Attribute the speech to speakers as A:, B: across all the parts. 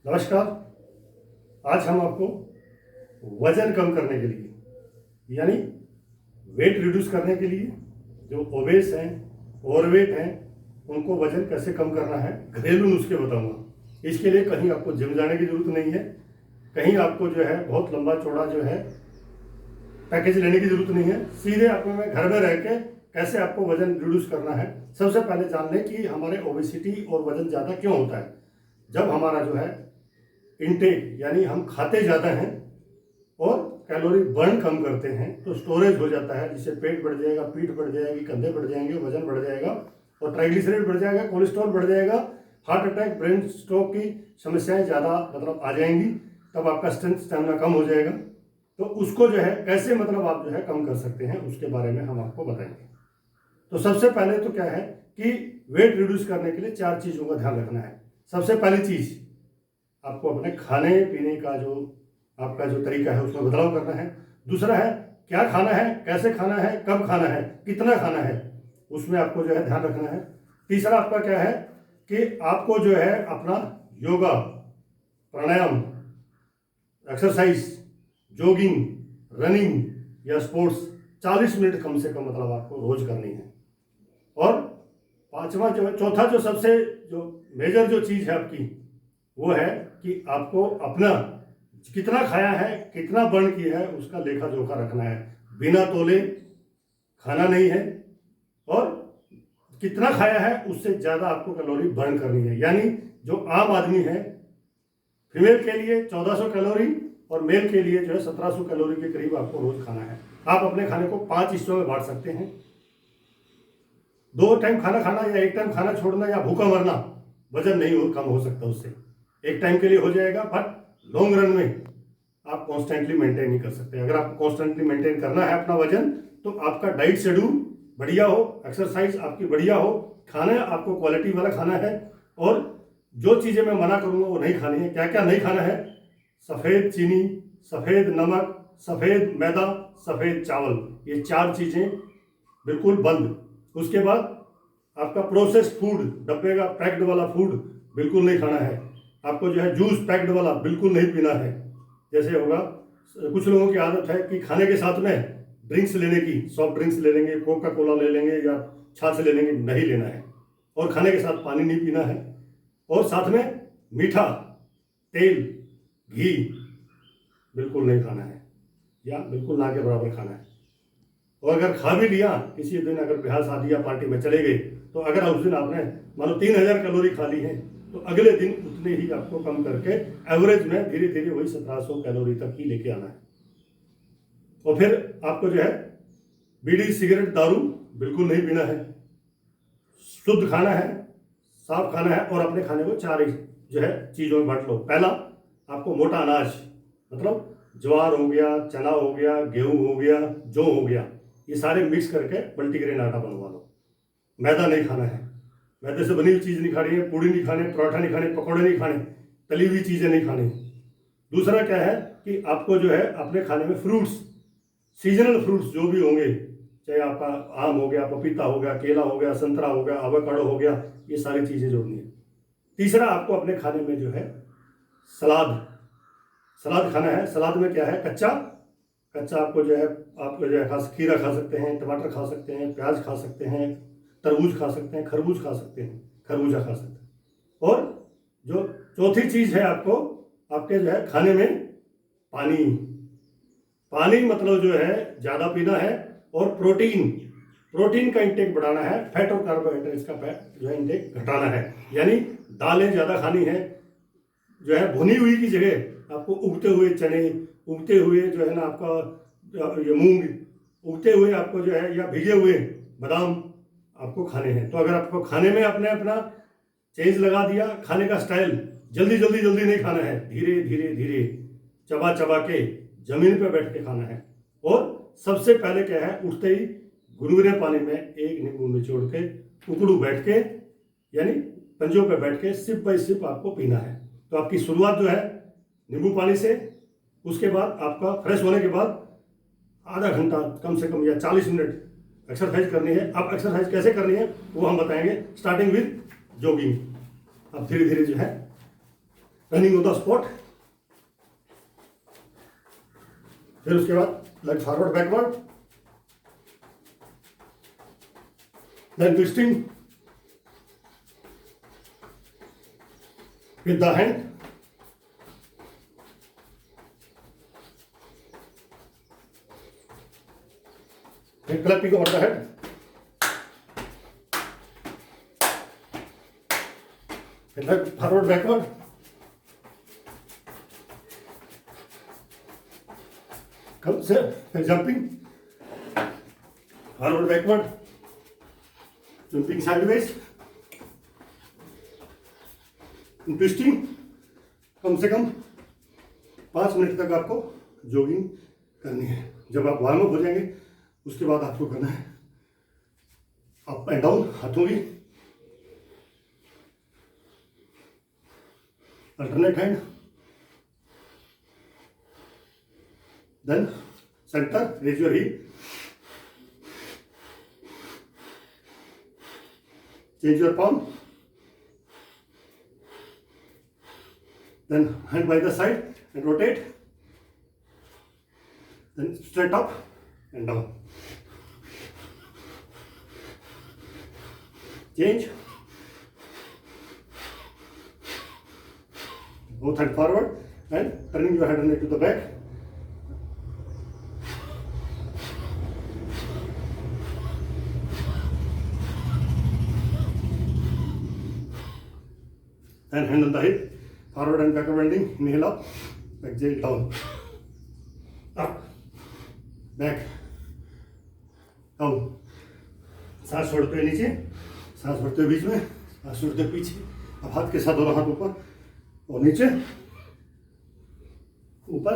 A: नमस्कार। आज हम आपको वजन कम करने के लिए यानी वेट रिड्यूस करने के लिए जो ओबेस हैं, ओवरवेट हैं, उनको वजन कैसे कम करना है घरेलू नुस्खे बताऊंगा। इसके लिए कहीं आपको जिम जाने की जरूरत नहीं है, कहीं आपको जो है बहुत लंबा चौड़ा जो है पैकेज लेने की जरूरत नहीं है। सीधे आपको मैं घर में रह के कैसे आपको वजन रिड्यूस करना है। सबसे पहले जान लें कि हमारे ओबेसिटी और वजन ज़्यादा क्यों होता है। जब हमारा जो है इनटेक यानी हम खाते ज़्यादा हैं और कैलोरी बर्न कम करते हैं तो स्टोरेज हो जाता है, जिससे पेट बढ़ जाएगा, पीठ बढ़ जाएगी, कंधे बढ़ जाएंगे, वजन बढ़ जाएगा और ट्राइग्लिसराइड बढ़ जाएगा, कोलेस्ट्रॉल बढ़ जाएगा, हार्ट अटैक, ब्रेन स्ट्रोक की समस्याएं ज़्यादा आ जाएंगी। तब आपका स्ट्रेंथ स्टेमिना कम हो जाएगा। तो उसको जो है कैसे आप जो है कम कर सकते हैं उसके बारे में हम आपको बताएंगे। तो सबसे पहले तो क्या है कि वेट रिड्यूस करने के लिए 4 चीज़ों का ध्यान रखना है। सबसे पहली चीज़, आपको अपने खाने पीने का जो आपका जो तरीका है उसमें बदलाव करना है। दूसरा है क्या खाना है, कैसे खाना है, कब खाना है, कितना खाना है, उसमें आपको जो है ध्यान रखना है। तीसरा आपका क्या है कि आपको जो है अपना योगा, प्राणायाम, एक्सरसाइज, जॉगिंग, रनिंग या स्पोर्ट्स 40 मिनट कम से कम आपको रोज करनी है। और पांचवा जो है, चौथा जो सबसे जो मेजर जो चीज़ है आपकी, वो है कि आपको अपना कितना खाया है, कितना बर्न किया है, उसका लेखा जोखा रखना है। बिना तोले खाना नहीं है और कितना खाया है उससे ज़्यादा आपको कैलोरी बर्न करनी है। यानी जो आम आदमी है, फीमेल के लिए 1400 कैलोरी और मेल के लिए जो है 1700 कैलोरी के करीब आपको रोज खाना है। आप अपने खाने को 5 हिस्सों में बांट सकते हैं। 2 टाइम खाना खाना या 1 टाइम खाना छोड़ना या भूखा मरना वजन नहीं कम हो सकता उससे। 1 टाइम के लिए हो जाएगा, बट लॉन्ग रन में आप कॉन्स्टेंटली मेंटेन नहीं कर सकते। अगर आपको कॉन्स्टेंटली मेंटेन करना है अपना वजन, तो आपका डाइट शेड्यूल बढ़िया हो, एक्सरसाइज आपकी बढ़िया हो, खाना आपको क्वालिटी वाला खाना है और जो चीज़ें मैं मना करूंगा वो नहीं खानी है। क्या क्या नहीं खाना है? सफ़ेद चीनी, सफ़ेद नमक, सफ़ेद मैदा, सफ़ेद चावल, ये 4 चीज़ें बिल्कुल बंद। उसके बाद आपका प्रोसेस्ड फूड, डब्बे का पैक्ड वाला फूड बिल्कुल नहीं खाना है। आपको जो है जूस पैक्ड वाला बिल्कुल नहीं पीना है। जैसे होगा कुछ लोगों की आदत है कि खाने के साथ में ड्रिंक्स लेने की, सॉफ्ट ड्रिंक्स ले लेंगे, कोका कोला ले लेंगे या छाछ ले लेंगे, नहीं लेना है। और खाने के साथ पानी नहीं पीना है और साथ में मीठा, तेल, घी बिल्कुल नहीं खाना है या बिल्कुल ना के बराबर खाना है। और अगर खा भी लिया किसी दिन, अगर ब्याह शादी या पार्टी में चले गए, तो अगर उस दिन आपने मानो 3000 कैलोरी खा ली है, तो अगले दिन उतने ही आपको कम करके एवरेज में धीरे धीरे वही 1700 कैलोरी तक ही लेके आना है। और फिर आपको जो है बीड़ी, सिगरेट, दारू बिल्कुल नहीं पीना है। शुद्ध खाना है, साफ खाना है और अपने खाने को 4 जो है चीज़ों में बांट लो। पहला, आपको मोटा अनाज मतलब ज्वार हो गया, चना हो गया, गेहूं हो गया, जौ हो गया, ये सारे मिक्स करके मल्टीग्रेन आटा बनवा लो। मैदा नहीं खाना है, मैदे से बनी हुई चीज़ नहीं खानी है, पूड़ी नहीं खाने, पराठा नहीं खाने, पकौड़े नहीं खाने, तली हुई चीज़ें नहीं खानी। दूसरा क्या है कि आपको जो है अपने खाने में फ्रूट्स, सीजनल फ्रूट्स जो भी होंगे, चाहे आपका आम हो गया, पपीता हो गया, केला हो गया, संतरा हो गया, एवोकाडो हो गया, ये सारी चीज़ें जोड़नी है। तीसरा, आपको अपने खाने में जो है सलाद खाना है। सलाद में क्या है? कच्चा आपको जो है खीरा खा सकते हैं, टमाटर खा सकते हैं, प्याज खा सकते हैं, तरबूज खा सकते हैं, खरबूज खा सकते हैं, खरबूजा खा सकते हैं। और जो चौथी चीज़ है आपको आपके जो है खाने में पानी मतलब जो है ज़्यादा पीना है और प्रोटीन का इंटेक बढ़ाना है। फैट और कार्बोहाइड्रेट्स का जो है इंटेक घटाना है। यानी दालें ज़्यादा खानी है, जो है भुनी हुई की जगह आपको उगते हुए चने, उगते हुए जो है ना आपका ये मूंग, उगते हुए आपको जो है या भिगे हुए बादाम आपको खाने हैं। तो अगर आपको खाने में अपना चेंज लगा दिया, खाने का स्टाइल जल्दी नहीं खाना है, धीरे धीरे चबा के जमीन पे बैठ के खाना है। और सबसे पहले क्या है, उठते ही गुनगुने पानी में 1 नींबू निचोड़ के उकड़ू बैठ के यानी पंजों पे बैठ के सिप बाई सिप आपको पीना है। तो आपकी शुरुआत जो है नींबू पानी से, उसके बाद आपका फ्रेश होने के बाद आधा घंटा कम से कम या 40 मिनट एक्सरसाइज करनी है। अब एक्सरसाइज कैसे करनी है वो हम बताएंगे, स्टार्टिंग विद जॉगिंग। अब धीरे धीरे जो है रनिंग ऑन द स्पॉट। फिर उसके बाद leg forward backward, then twisting with the hand, then clapping over the head, then leg forward backward, come sir, jumping forward backward, jumping sideways, twisting. कम से कम 5 मिनट तक आपको जॉगिंग करनी है। जब आप वार्म अप हो जाएंगे उसके बाद आपको करना है अप एंड डाउन हाथों की, alternate hand, then centre, raise your heel, change your palm, then hand by the side and rotate, then straight up and down, change, both hand forward and turning your head and neck to the back, and hand on the hip, forward and backward bending, inhale up, exhale down, up, back, down, सांस छोड़ते हुए नीचे, सांस भरते हुए बीच में, सांस छोड़ते हुए पीछे। अब हाथ के साथ दोनों हाथ ऊपर और नीचे, ऊपर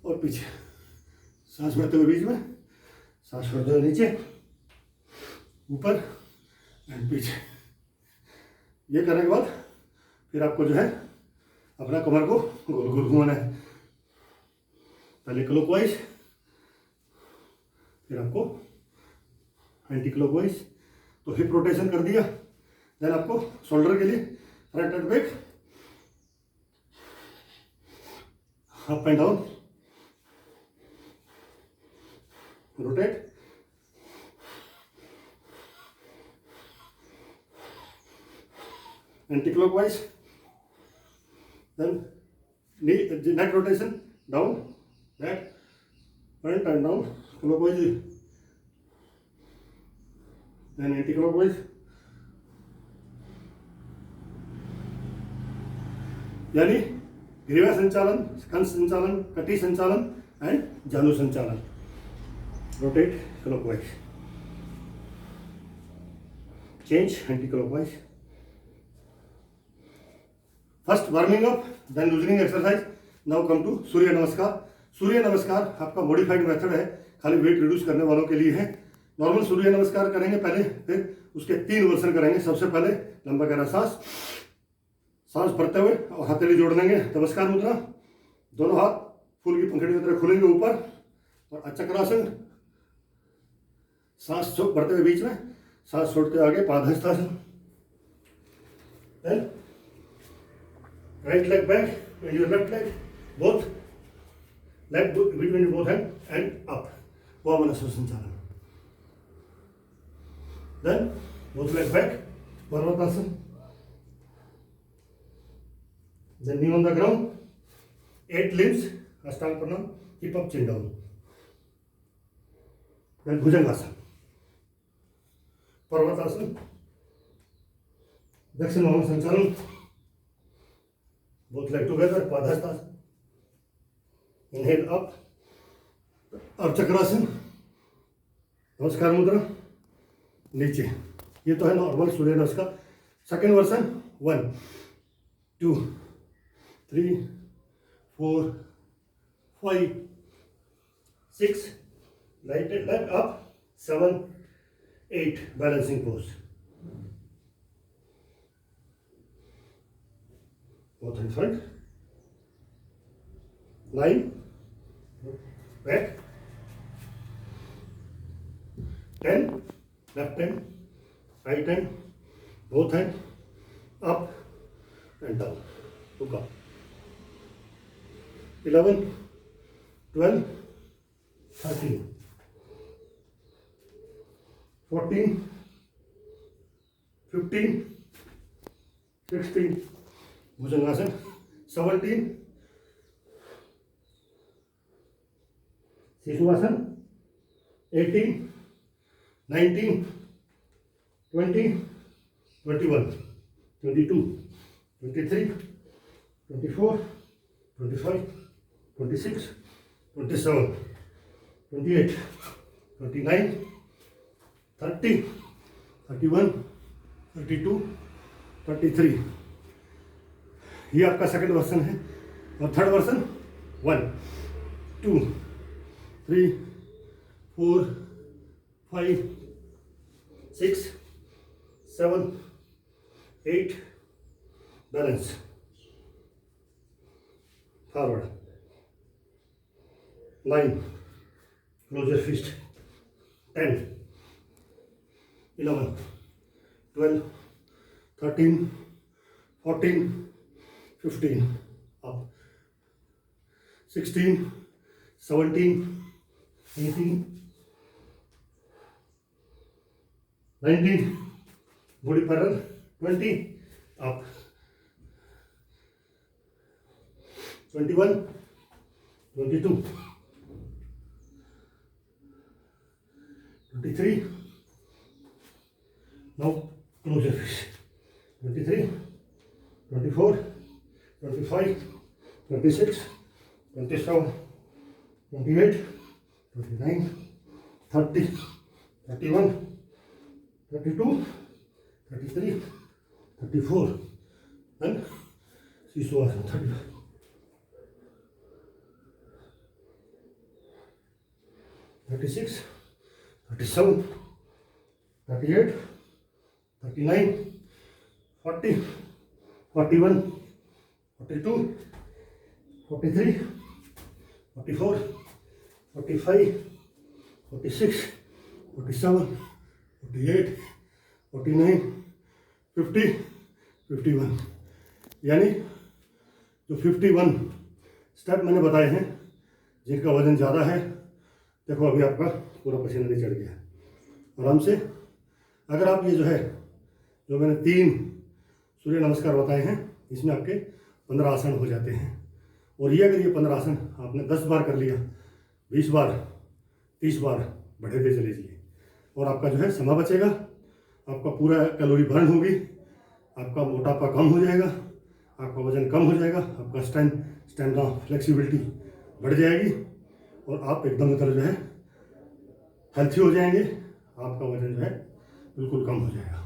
A: और पीछे, सांस भरते हुए बीच में, सांस छोड़ते हुए नीचे, ऊपर एंड पीछे। ये करने के बाद फिर आपको जो है अपना कमर को गोल गोल घुमाना है, पहले क्लॉकवाइज, फिर आपको एंटी क्लॉकवाइज। तो हिप रोटेशन कर दिया, देन आपको शोल्डर के लिए front end back, up and down, rotate, anti clockwise, then neck rotation down, back, front and down, clockwise, then anti-clockwise, यानी ग्रीवा संचालन, कंस संचालन, कटी संचालन एंड जानु संचालन। Rotate clockwise, change anticlockwise. First warming up, then loosening exercise. Now come to Surya Namaskar. Surya नमस्कार आपका मॉडिफाइड मेथड है, खाली वेट रिड्यूस करने वालों के लिए है। नॉर्मल सूर्य नमस्कार करेंगे पहले, फिर उसके 3 वर्जन करेंगे। सबसे पहले लंबा गहरा सांस, सांस भरते हुए और हथेली जोड़ देंगे, नमस्कार मुद्रा, दोनों हाथ फूल की पंखड़ी की तरह खुलेंगे ऊपर, और चक्रासन, सांस भरते हुए बीच में, सांस छोड़ते हुए आगे Padahastasana. Then right leg back and your left leg, both leg between both hand and up, Vamanasana Sanchalan. Then both leg back, Parvatasana. Then knee on the ground, 8 limbs, Ashtanga Pranam, keep up, chin down. Then Bhujangasana, Parvatasana, Dakshina Vamanasana Sanchalan. Both leg together, Padhastasana. Inhale up, और चक्रासन, नमस्कार मुद्रा, नीचे। ये तो है normal Surya Namaskar. Second version, 1 2 3 4 5 6, right leg up, 7 8, balancing pose। both in front, 9, back, 10, left hand, right hand, both hand, up and down, look up. 11, 12, 13, 14, 15, 16, भुजंगासन, 17, शिशुआसन, 18, 19, 20, 21, 22, 23, 24, 25, 26, 27, 28, 29, 30, 31, 32, 33। ये आपका second version है। और third version 1, 2, 3, 4, 5, 6, 7, 8, balance, forward, 9, close your fist, 10, 11, 12, 13, 14, 15, up, 16, 17, 18, 19, body parallel, 20, up, 21, 22, 23, now closure fish, 23, 24, 25, 26, 27, 28, 29, 30, 31, 32, 33, 34, and Sishuasan, 35. 36, 37, 38, 39, 40, 41, 42, 43, 44, 45, 46, 47, 48, 49, 50, 51। यानी जो 51 step मैंने बताए हैं, जिनका वजन ज़्यादा है, देखो अभी आपका पूरा पसीना नहीं चढ़ गया आराम से। अगर आप ये जो मैंने 3 सूर्य नमस्कार बताए हैं, इसमें आपके 15 आसन हो जाते हैं। और ये अगर ये 15 आसन आपने 10 बार कर लिया, 20 बार, 30 बार, बढ़ेते चले जाइए और आपका समय बचेगा, आपका पूरा कैलोरी बर्न होगी, आपका मोटापा कम हो जाएगा, आपका वजन कम हो जाएगा, आपका स्टैमिना फ्लेक्सिबिलिटी बढ़ जाएगी और आप एकदम हेल्थी हो जाएंगे। आपका वजन बिल्कुल कम हो जाएगा।